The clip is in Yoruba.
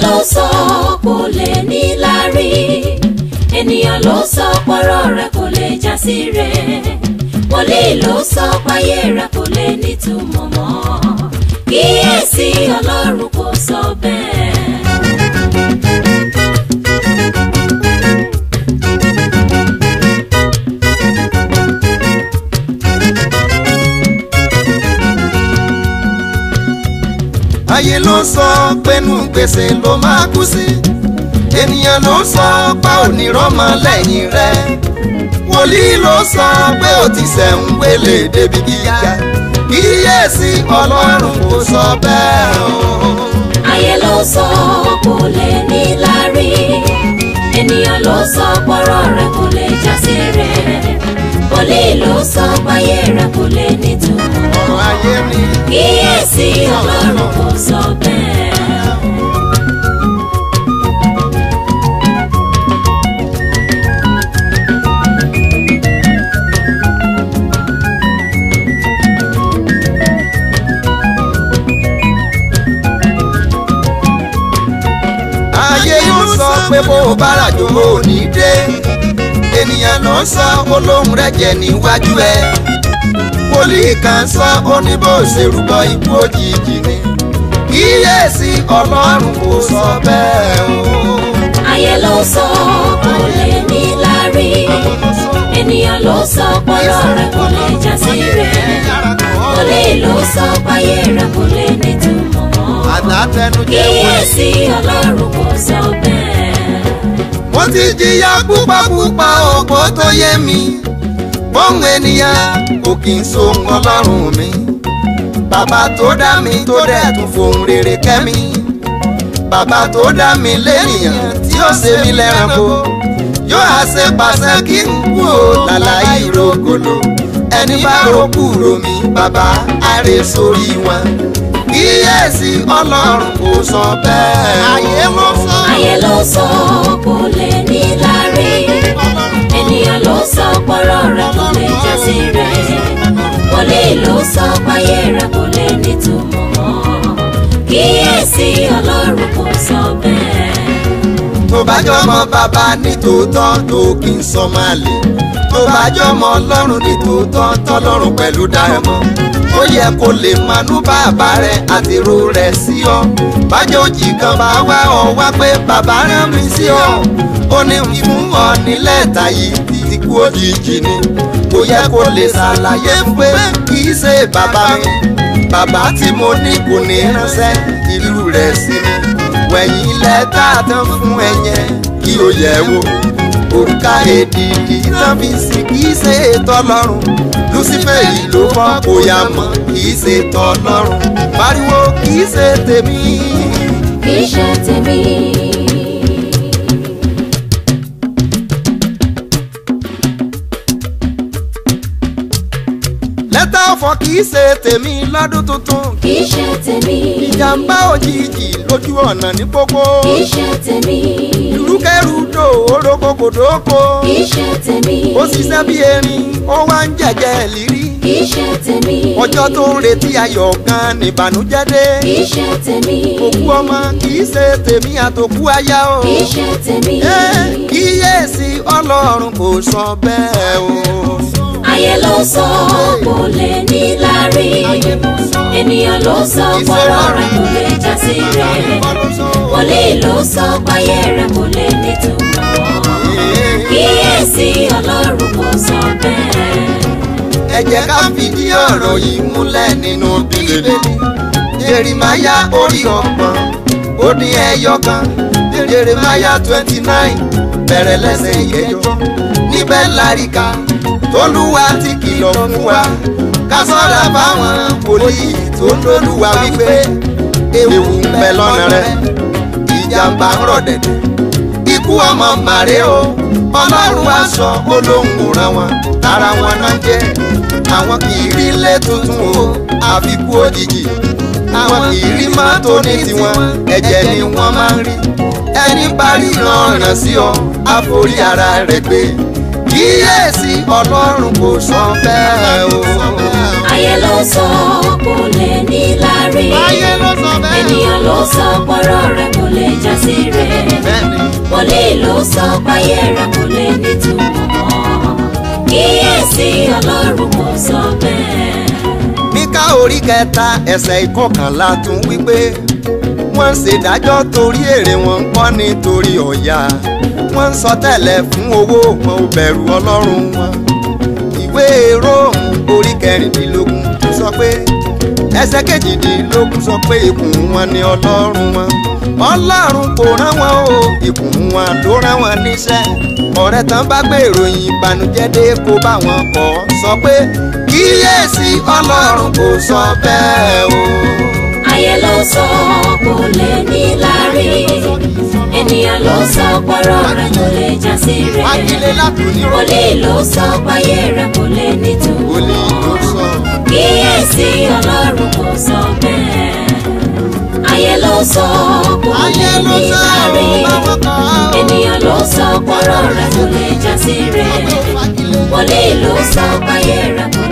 ló sọ kò lè ní lárí, ènìyàn ló sọ pọ̀rọ̀ rẹ̀ kò lè já sí rẹ̀, wòlíì ló sọ páyé rẹ̀ kò lè nítumọ̀ mọ́, kíyèsí Ọlọ́run kò sọ bẹ́ẹ̀. ayé ló sọ pẹ́nu gbèsè ló máa kú sí, ènìyàn ló sọ pa òní rọ́mọ lẹ́yìn rẹ̀, wòlíì ló sọ pé ó ti sẹ̀hún wélé débi gíga, kíyèsí Ọlọ́run kò sọ bẹ́ẹ̀ o. ayé ló sọ kò lè ní lárí, ènìyàn ló sọ pọ̀rọ̀ rẹ̀ kò lè já sí rẹ̀, wòlíì ló sọ páyé rẹ̀ kò lè nítumọ̀, ayé mi kíyèsí Ọlọ́run kò sọ bẹ́ẹ̀. ayé yóò sọ pé bó o bá ràjò ò ní dé, ènìyàn ló sọ olóhùn rẹ̀ jẹ́ níwájú ẹ, wòlíì kan sọ ó ní bó ṣe rúbọ ikú òjijì ni, kíyèsí Ọlọ́run kò sọ bẹ́ẹ̀ o. ayé ló sọ kò lè ní lárí, ènìyàn ló sọ pọ̀rọ̀ rẹ̀ kò lè já sí rẹ̀, wòlíì ló sọ páyé rẹ̀ kò lè nítumọ̀ mọ́, kíyèsí Ọlọ́run kò sọ bẹ́ẹ̀. mo ti jìyà púpàpúpà ògbó tó yé mi, bóun ènìyàn kò kì í sóhun Ọlọ́run mi, bàbá tó dá mi tó dẹ̀ tún fohùn rere kẹ́ mi, bàbá tó dá mi lẹ́nìyàn tí ó ṣe mí lẹ́ranko, yóò á ṣe pàṣẹ kí n kú o lálàyé ìrògòlò, ẹni bá ròkú ro mi bàbá àrè sórí wọn, kíyèsí Ọlọ́run kò sọ bẹ́ẹ̀. ayé ló sọ kò lè ní lárí, ènìyàn ló sọ pọ̀rọ̀ rẹ̀ kò lè já sí rẹ̀, wòlíì ló sọ páyé rẹ̀ kò lè nítumọ̀ mọ́, kíyèsí Ọlọ́run kò sọ bẹ́ẹ̀. tó bá jọmọ bàbá ní tòótọ́ tó kì í sọ máa lè, tó bá jọmọ Ọlọ́run ní tòótọ́ tọ́lọ́run pẹ̀lú dáhẹ́mọ́, ó yẹ kó lè manú bàbá rẹ àtèrò rẹ sí ọ, bájòjì kan bá wá ọ wá pé bàbá rán mi sí ọ, ó ní fún ọ nílẹ̀ tàyí tí kú òjijì ni, kò yẹ kó lè ṣàlàyé pé kì í ṣe bàbá mi, bàbá tí mo ní kò ní ránṣẹ́ ìlú rẹ̀ sí mi, wẹ̀yìn lẹ́tà tán fún ẹ̀yẹ kí o yẹ̀ wò, òrùka èdìdì tán fi sí kì í ṣe tọ́lọ́run, Lucifer yìí ló fọ́ kó yá mọ́ kì í ṣe tọ́lọ́run, pariwo kì í ṣe tèmi, kì í ṣe tèmi. lẹ́tà ọ̀fọ̀ kì í ṣe tèmi lọ́dún tuntun, kì í ṣe tèmi. ìjàmbá òjijì lójú ọ̀nà ní pópó, kì í ṣe tèmi. ìrúkẹ́rúdò orókòkòdókò, kì í ṣe tèmi. ó ṣiṣẹ́ bí erin ó wá ń jẹ̀jẹ̀ lírí, kì í ṣe tèmi. ọjọ́ tó ń retí ayọ̀ kan nìbànújẹ́ dé, kì í ṣe tèmi. òkú ọmọ kì í ṣe tèmi àtòkú aya o, kì í ṣe tèmi. kíyèsí Ọlọ́run kò sọ bẹ́ẹ̀ o. ayé ló sọ kò lè ní lárí, ènìyàn ló sọ pọ̀rọ̀ rẹ̀ kò lè já sí rẹ̀, wòlíì ló sọ páyé rẹ̀ kò lè nítumọ̀, kíyèsí Ọlọ́run kò sọ bẹ́ẹ̀. ẹ jẹ́ ká fìdí ọ̀rọ̀ yìí múlẹ̀ nínú Bíbélì, Jeremáyà orí 30 ó dín ẹyọ kan, Jeremáyà 29 bẹ̀rẹ̀ lẹ́sẹ̀ ìkẹjọ, níbẹ̀ láríkà tólúwa ti kìlọ̀ fún wa ká ṣọ́ra fáwọn wòlíì tó lólúwa wípé ewu ń bẹ lọ́nà rẹ̀, ìjàmbá ń rọ̀ dẹ̀dẹ̀, ikú ọmọ màrè o, Ọlọ́run aṣọ olóhùn ràn wọn, ara wọn náà jẹ́, àwọn kì í rí ilé tuntun o àfikú òjijì, àwọn kì í rí mọ́tò ní tiwọn ẹ̀jẹ̀ ni wọ́n máa ń rí, ẹni bá ríran ọ̀ràn sí ọ àforí ara rẹ̀ gbé, kíyèsí Ọlọ́run kò sọ bẹ́ẹ̀ o. ayé ló sọ kò lè ní lárí, ènìyàn ló sọ pọ́rọ̀ rẹ̀ kò lè já sí rẹ̀. Wòlíì ló sọ páyé rẹ̀ kò lè nítumọ̀. Kíyèsí Ọlọ́run kò sọ bẹ́ẹ̀. Míkà orí kẹta ẹsẹ̀ ìkọkànlá tún wípé wọ́n ń ṣèdájọ́ torí èrè, wọn ń kọ́ nítorí ọ̀yà, wọ́n ń sọ tẹ́lẹ̀ fún owó, wọn ò bẹ̀rù Ọlọ́run wọn. Ìwé Róòmù orí kẹrìndínlógún sọ pé ẹsẹ̀ kejìdínlógún sọ pé ikùn wọn ni Ọlọ́run wọn. Ọlọ́run kò rán wọn o, ikùn wọn ló rán wọn níṣẹ́. Ọ̀rẹ́ tán bá gbé ìròyìn ìbànújẹ́ dé kó bá wọn kọ́, sọ pé kíyèsí Ọlọ́run kò sọ bẹ́ẹ̀ o. Ayé ló sọ kò lè ní lárí, ènìyàn ló sọ pọ́rọ̀ rẹ̀ kò lè já sí rẹ̀. Wòlíì ló sọ páyé rẹ̀ kò lè nítumọ̀. Kíyèsí Ọlọ́run kò sọ bẹ́ẹ̀. Ayé ló sọ kò lè ní lárí, ènìyàn ló sọ pọ́rọ̀ rẹ̀ kò lè já sí rẹ̀. Wòlíì ló sọ páyé rẹ̀ kò